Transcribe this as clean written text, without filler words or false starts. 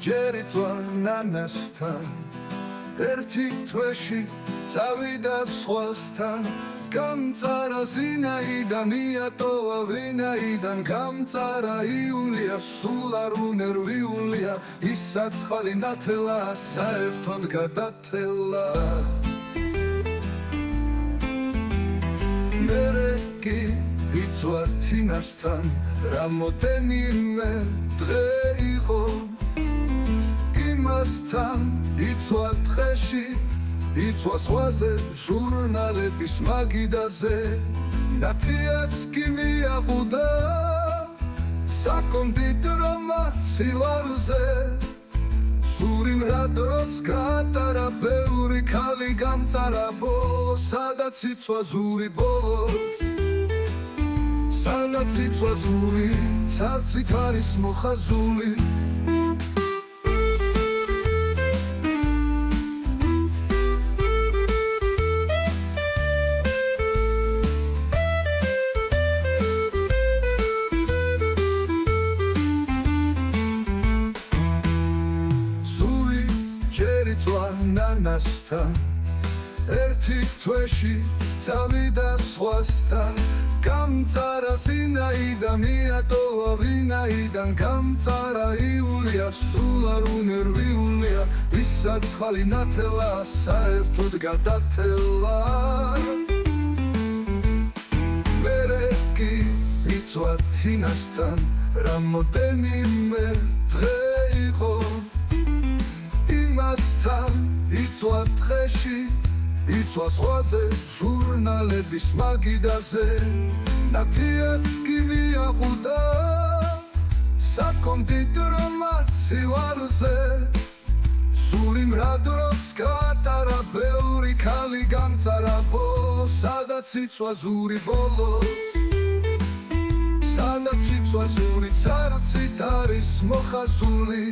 ჯერიწვა ნანასთან ერთი თვეში წავიდა სხვასთან გამწარა ზინაიდან მიატოვა ვინაიდან გამწარა იულია სულ არ უნერვიულია ის საცხალი ნათელა საერთოდ გადათელა მერე კი იცვარ თინასთან რამოდენიმე დღე იყო იმასთან იცვარ დღეში იცვა სხვაზე ჟურნალების მაგიდაზე ნათიაც კი მიაღუდა საკონდიტრო მაცივარზე სური მრადროც გატარა ბევრი ქალი გამწარა ბოლოს სადაც იცვა ზური ბოლოს სადაც იცვა ზური ცარცით არის მოხაზული ნანასთან ერთი თვეში წავიდა სხვასთან გამწარა ზინაიდან მიატოვა ვინაიდან გამწარა იულია სულ არ უნერვიულია ის საცხალი ნათელა საერთოდ გადათელა მერე კი იცვა თინასთან რამოდენიმე დღე იყო იმასთან იცვა დღეში იცვა სხვაზე ჟურნალების მაგიდაზე ნათიაც კი მიაღუდა საკონდიტრო მაცივარზე სული მრადროც გატარა ბევრი ქალი გამწარა ბოლოს სადაც იცვა ზური ბოლოს სადაც იცვა ზური ცარცით არის მოხაზული